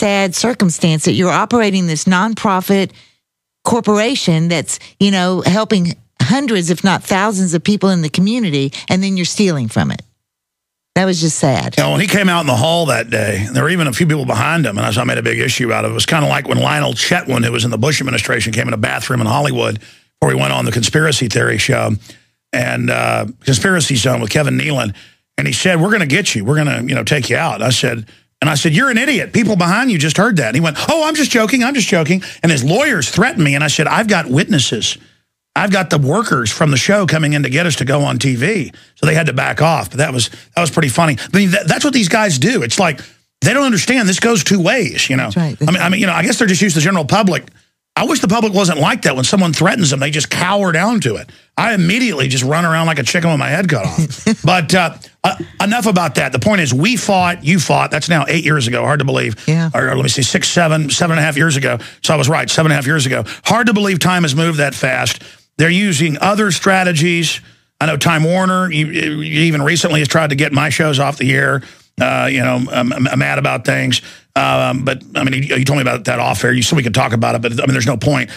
sad circumstance that you're operating this nonprofit corporation that's, helping hundreds, if not thousands of people in the community, and then you're stealing from it. That was just sad. When he came out in the hall that day, there were even a few people behind him, and I made a big issue out of it. It was kind of like when Lionel Chetwynd, who was in the Bush administration, came in a bathroom in Hollywood before he went on the conspiracy theory show and Conspiracy Zone with Kevin Nealon, and he said, "We're going to get you. We're going to take you out." And I said, "You're an idiot. People behind you just heard that." And he went, "Oh, I'm just joking. I'm just joking." And his lawyers threatened me, and I said, "I've got witnesses. I've got the workers from the show coming in to get us to go on TV." So they had to back off. But that was pretty funny. I mean, that's what these guys do. It's like they don't understand this goes two ways, That's right. I mean, I guess they're just used to the general public. I wish the public wasn't like that. When someone threatens them, they just cower down to it. I immediately just run around like a chicken with my head cut off. But enough about that. The point is, we fought, you fought. That's now 8 years ago. Hard to believe. Yeah. Or let me see, 7.5 years ago. So I was right, 7.5 years ago. Hard to believe time has moved that fast. They're using other strategies. I know Time Warner, even recently has tried to get my shows off the air. I'm mad about things. But, I mean, you told me about that off air, so we could talk about it, but, I mean, there's no point.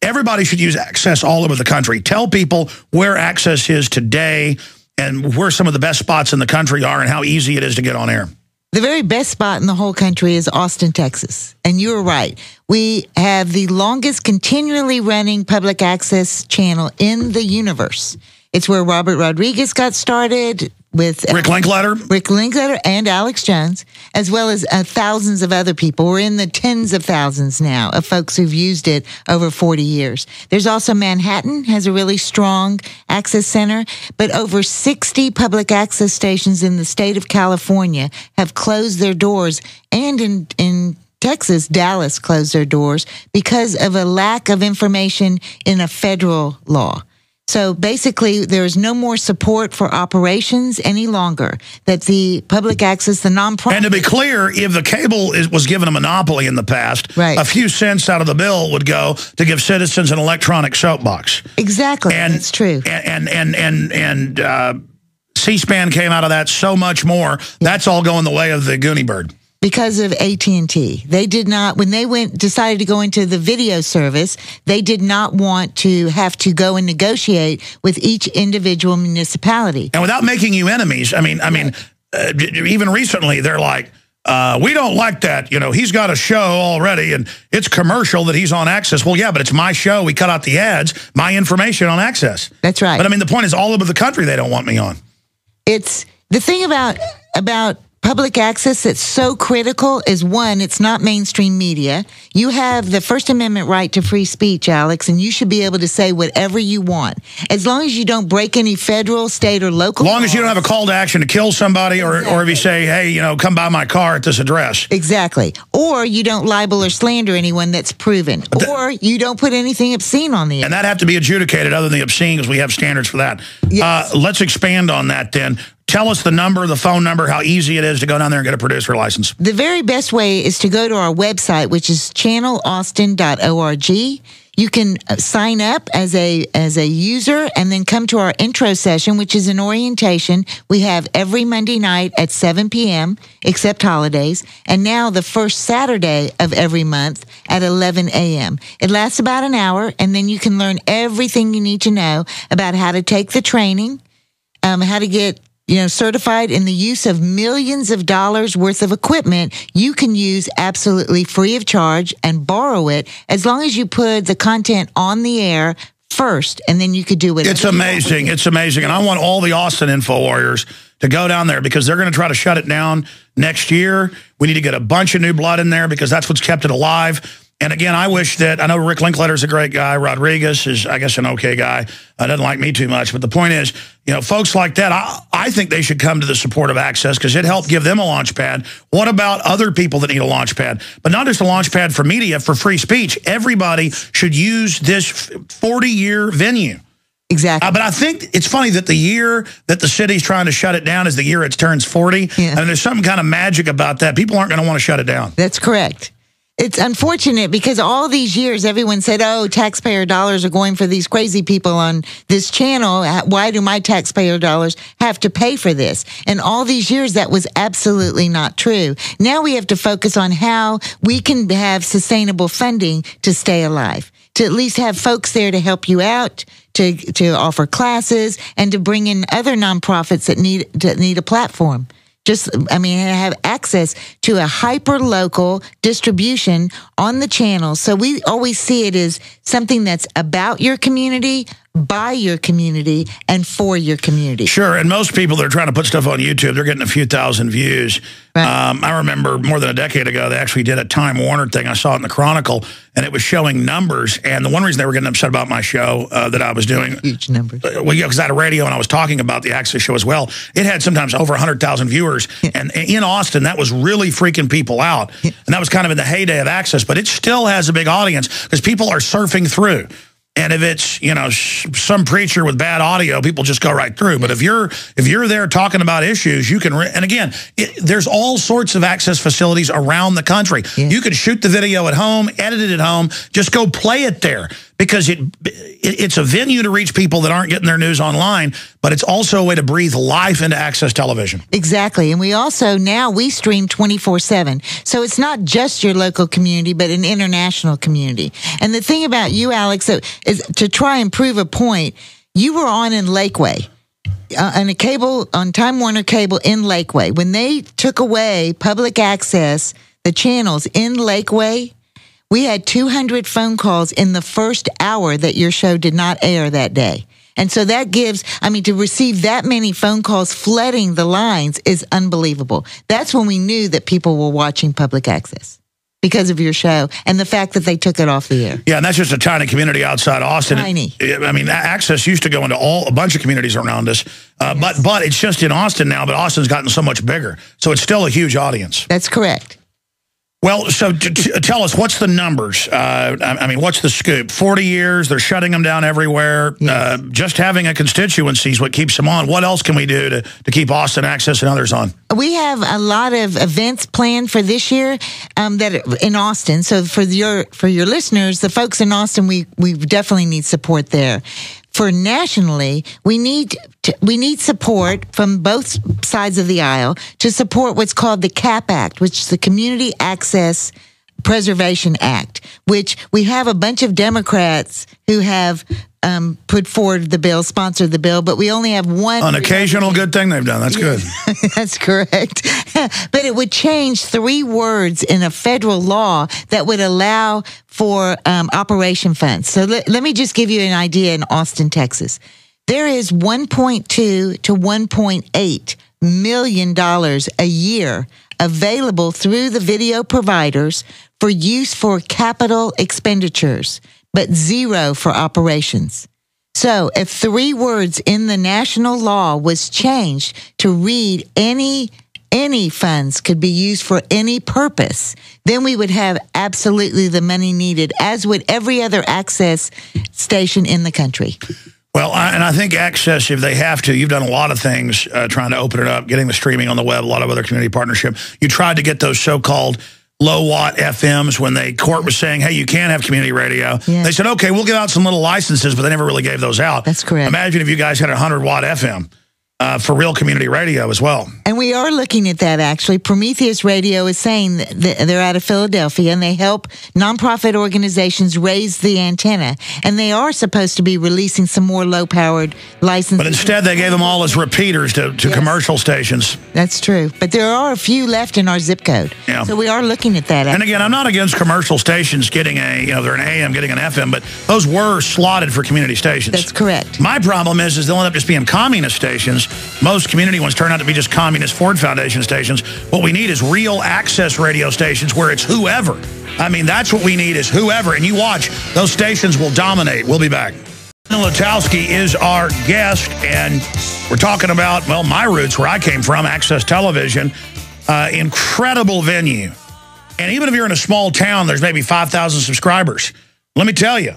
Everybody should use Access all over the country. Tell people where Access is today and where some of the best spots in the country are and how easy it is to get on air. The very best spot in the whole country is Austin, Texas. And you're right. We have the longest continually running public access channel in the universe. It's where Robert Rodriguez got started with Rick Linklater and Alex Jones, as well as thousands of other people. We're in the tens of thousands now of folks who've used it over 40 years. There's also Manhattan has a really strong access center, but over 60 public access stations in the state of California have closed their doors, and in Texas, Dallas closed their doors because of a lack of information in a federal law. So basically, there's no more support for operations any longer. That the public access, the nonprofit... And to be clear, if the cable was given a monopoly in the past, right, a few cents out of the bill would go to give citizens an electronic soapbox. Exactly, that's true. And C-SPAN came out of that so much more. That's all going the way of the Goonie Bird. Because of AT&T. They did not, when they decided to go into the video service, they did not want to have to go and negotiate with each individual municipality. And without making you enemies, I mean, even recently, they're like, we don't like that. He's got a show already, and it's commercial that he's on Access. Well, yeah, but it's my show. We cut out the ads, my information on Access. That's right. But, I mean, the point is all over the country they don't want me on. It's the thing about public access that's so critical is, one, it's not mainstream media. You have the First Amendment right to free speech, Alex, and you should be able to say whatever you want. As long as you don't break any federal, state, or local laws. As long as you don't have a call to action to kill somebody, or if you say, hey, come by my car at this address. Exactly. Or you don't libel or slander anyone that's proven. Or you don't put anything obscene on the air. And that have to be adjudicated other than the obscene, because we have standards for that. Yes. Let's expand on that then. Tell us the number, the phone number, how easy it is to go down there and get a producer license. The very best way is to go to our website, which is channelaustin.org. You can sign up as a user and then come to our intro session, which is an orientation we have every Monday night at 7 p.m., except holidays, and now the first Saturday of every month at 11 a.m. It lasts about an hour, and then you can learn everything you need to know about how to take the training, how to get certified in the use of millions of dollars worth of equipment you can use absolutely free of charge and borrow it as long as you put the content on the air first, and then you could do it. It's amazing. It's amazing. And I want all the Austin Info Warriors to go down there, because they're going to try to shut it down next year. We need to get a bunch of new blood in there, because that's what's kept it alive. And again, I wish that, I know Rick Linklater's a great guy. Rodriguez is, I guess, an okay guy. Doesn't like me too much. But the point is, folks like that, I think they should come to the support of Access, because it helped give them a launch pad. What about other people that need a launch pad? But not just a launch pad for media, for free speech. Everybody should use this 40-year venue. Exactly. But I think it's funny that the year that the city's trying to shut it down is the year it turns 40. Yeah. And there's something kind of magic about that. People aren't going to want to shut it down. That's correct. It's unfortunate because all these years, everyone said, oh, taxpayer dollars are going for these crazy people on this channel. Why do my taxpayer dollars have to pay for this? And all these years, that was absolutely not true. Now we have to focus on how we can have sustainable funding to stay alive, to at least have folks there to help you out, to offer classes, and to bring in other nonprofits that need a platform. Have access to a hyper-local distribution on the channel. So we always see it as something that's about your community, by your community, and for your community. Sure, and most people that are trying to put stuff on YouTube, they're getting a few thousand views. Right. I remember more than a decade ago, they actually did a Time Warner thing. I saw it in the Chronicle, and it was showing numbers. And the one reason they were getting upset about my show that I was doing... Huge numbers. Well, yeah, because I had a radio, and I was talking about the Access show as well. It had sometimes over 100,000 viewers. Yeah. And in Austin, that was really freaking people out. Yeah. And that was kind of in the heyday of Access. But it still has a big audience because people are surfing through. And if it's, some preacher with bad audio, people just go right through. But if you're there talking about issues, you can, and again, there's all sorts of Access facilities around the country. Yeah. You can shoot the video at home, edit it at home, just go play it there. Because it's a venue to reach people that aren't getting their news online, but it's also a way to breathe life into Access television. Exactly. And we also, now we stream 24/7. So it's not just your local community, but an international community. And the thing about you, Alex, is to try and prove a point, you were on in Lakeway. On Time Warner Cable in Lakeway. When they took away public access, the channels in Lakeway, we had 200 phone calls in the first hour that your show did not air that day. And so that gives, to receive that many phone calls flooding the lines is unbelievable. That's when we knew that people were watching public access because of your show and the fact that they took it off the air. Yeah, and that's just a tiny community outside Austin. Tiny. Access used to go into a bunch of communities around us, yes. but it's just in Austin now, but Austin's gotten so much bigger. So it's still a huge audience. That's correct. Well, so tell us, what's the numbers? What's the scoop? 40 years, they're shutting them down everywhere. Yes. Just having a constituency is what keeps them on. What else can we do to keep Austin Access and others on? We have a lot of events planned for this year that in Austin. So for your listeners, the folks in Austin, we definitely need support there. For nationally, we need support from both sides of the aisle to support what's called the CAP Act, which is the Community Access Preservation Act, which we have a bunch of Democrats who have put forward the bill, sponsored the bill, but we only have one. An occasional good thing they've done. That's good. That's correct. But it would change 3 words in a federal law that would allow for operation funds. So let me just give you an idea in Austin, Texas. There is $1.2 to $1.8 million a year available through the video providers for use for capital expenditures, but 0 for operations. So if 3 words in the national law was changed to read any funds could be used for any purpose, then we would have absolutely the money needed, as would every other access station in the country. Well, I think Access, if they have to, you've done a lot of things trying to open it up, getting the streaming on the web, a lot of other community partnership. You tried to get those so-called low-watt FMs when the court was saying, hey, you can't have community radio. Yes. They said, okay, we'll give out some little licenses, but they never really gave those out. That's correct. Imagine if you guys had a 100-watt FM. For real community radio as well. And we are looking at that, actually. Prometheus Radio is saying that they're out of Philadelphia, and they help nonprofit organizations raise the antenna. And they are supposed to be releasing some more low-powered licenses. But instead, they gave them all as repeaters to yes. commercial stations. That's true. But there are a few left in our zip code. Yeah. So we are looking at that. Actually. And again, I'm not against commercial stations getting they're an AM, getting an FM, but those were slotted for community stations. That's correct. My problem is they'll end up just being communist stations. Most community ones turn out to be just communist Ford Foundation stations. What we need is real access radio stations where it's whoever. That's what we need is whoever. And you watch, those stations will dominate. We'll be back. Letowski is our guest, and we're talking about, my roots, where I came from, Access Television. Incredible venue. And even if you're in a small town, there's maybe 5,000 subscribers. Let me tell you.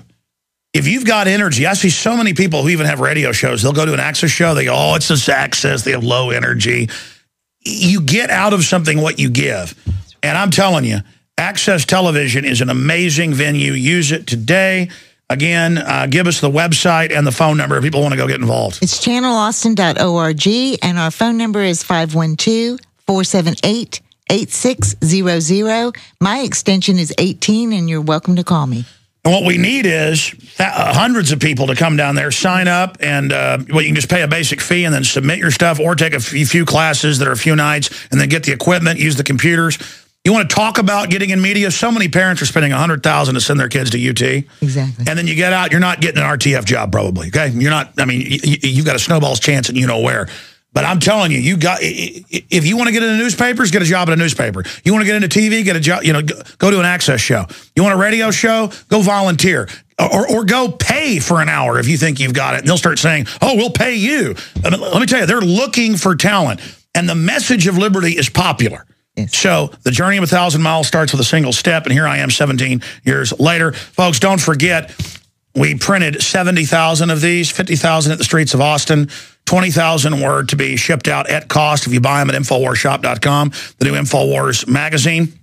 If you've got energy, I see so many people who even have radio shows. They'll go to an Access show. They go, oh, it's this Access. They have low energy. You get out of something what you give. And I'm telling you, Access Television is an amazing venue. Use it today. Again, give us the website and the phone number if people want to go get involved. It's channelaustin.org, and our phone number is 512-478-8600. My extension is 18, and you're welcome to call me. And what we need is hundreds of people to come down there, sign up, and you can just pay a basic fee and then submit your stuff, or take a few classes that are a few nights, and then get the equipment, use the computers. You want to talk about getting in media? So many parents are spending $100,000 to send their kids to UT. Exactly. And then you get out, you're not getting an RTF job probably, okay? You're not, I mean, you've got a snowball's chance and you know where. But I'm telling you, if you want to get into newspapers, get a job at a newspaper. You want to get into TV, get a job, go to an access show. You want a radio show, go volunteer. Or go pay for an hour if you think you've got it. And they'll start saying, oh, we'll pay you. Let me tell you, they're looking for talent. And the message of liberty is popular. Yes. So the journey of 1,000 miles starts with a single step, and here I am 17 years later. Folks, don't forget, we printed 70,000 of these, 50,000 at the streets of Austin, 20,000 were to be shipped out at cost if you buy them at InfoWarsShop.com, the new InfoWars magazine.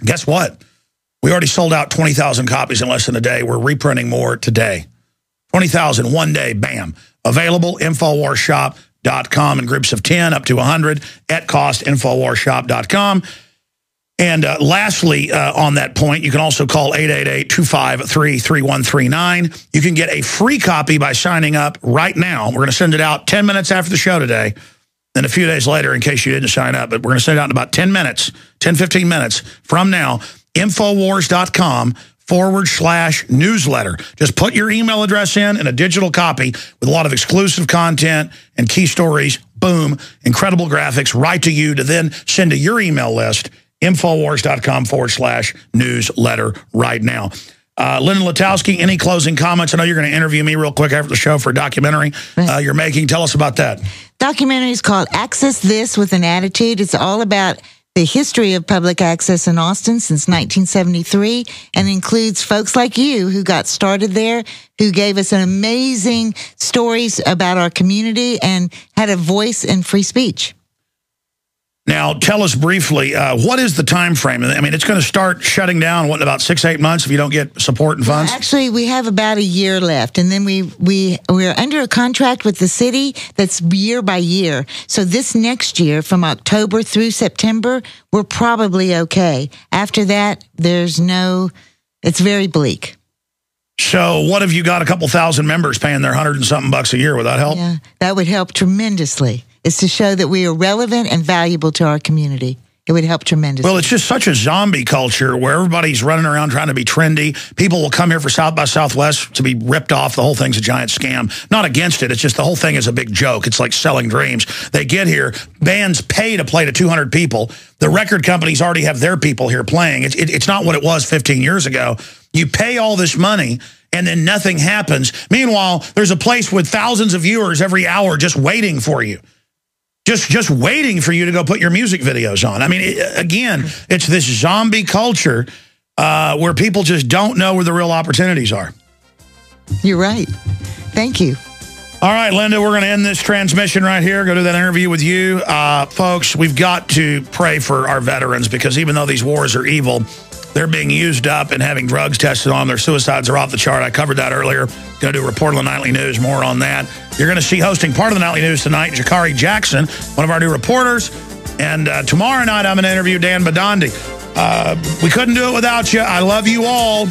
Guess what? We already sold out 20,000 copies in less than a day. We're reprinting more today. 20,000 one day, bam. Available, InfoWarsShop.com in groups of 10 up to 100 at cost, InfoWarsShop.com. And lastly, on that point, you can also call 888-253-3139. You can get a free copy by signing up right now. We're going to send it out 10 minutes after the show today, then a few days later in case you didn't sign up. But we're going to send it out in about 10 minutes, 10, 15 minutes from now, Infowars.com/newsletter. Just put your email address in and a digital copy with a lot of exclusive content and key stories. Boom. Incredible graphics right to you to then send to your email list. Infowars.com/newsletter right now. Lyndon Letowski, any closing comments? I know you're going to interview me real quick after the show for a documentary you're making. Tell us about that. Documentary is called Access This with an Attitude. It's all about the history of public access in Austin since 1973, and includes folks like you who got started there, who gave us an amazing stories about our community and had a voice in free speech. Now, tell us briefly, what is the time frame? I mean, it's going to start shutting down, what, in about 6-8 months if you don't get support and funds? Well, actually, we have about a year left, and then we're under a contract with the city that's year by year. So this next year, from October through September, we're probably okay. After that, it's very bleak. So what have you got, a couple thousand members paying their $100 and something bucks a year? Would that help? Yeah, that would help tremendously. Is to show that we are relevant and valuable to our community. It would help tremendously. Well, it's just such a zombie culture where everybody's running around trying to be trendy. People will come here for South by Southwest to be ripped off. The whole thing's a giant scam. Not against it. It's just the whole thing is a big joke. It's like selling dreams. They get here. Bands pay to play to 200 people. The record companies already have their people here playing. It's not what it was 15 years ago. You pay all this money, and then nothing happens. Meanwhile, there's a place with thousands of viewers every hour just waiting for you. Just waiting for you to go put your music videos on. I mean, again, it's this zombie culture where people just don't know where the real opportunities are. You're right. Thank you. All right, Linda, we're going to end this transmission right here. Go do that interview with you. Folks, we've got to pray for our veterans because even though these wars are evil, they're being used up and having drugs tested on them. Their suicides are off the chart. I covered that earlier. Going to do a report on the Nightly News, more on that. You're going to see hosting part of the Nightly News tonight, Jakari Jackson, one of our new reporters. And tomorrow night, I'm going to interview Dan Badandi. We couldn't do it without you. I love you all.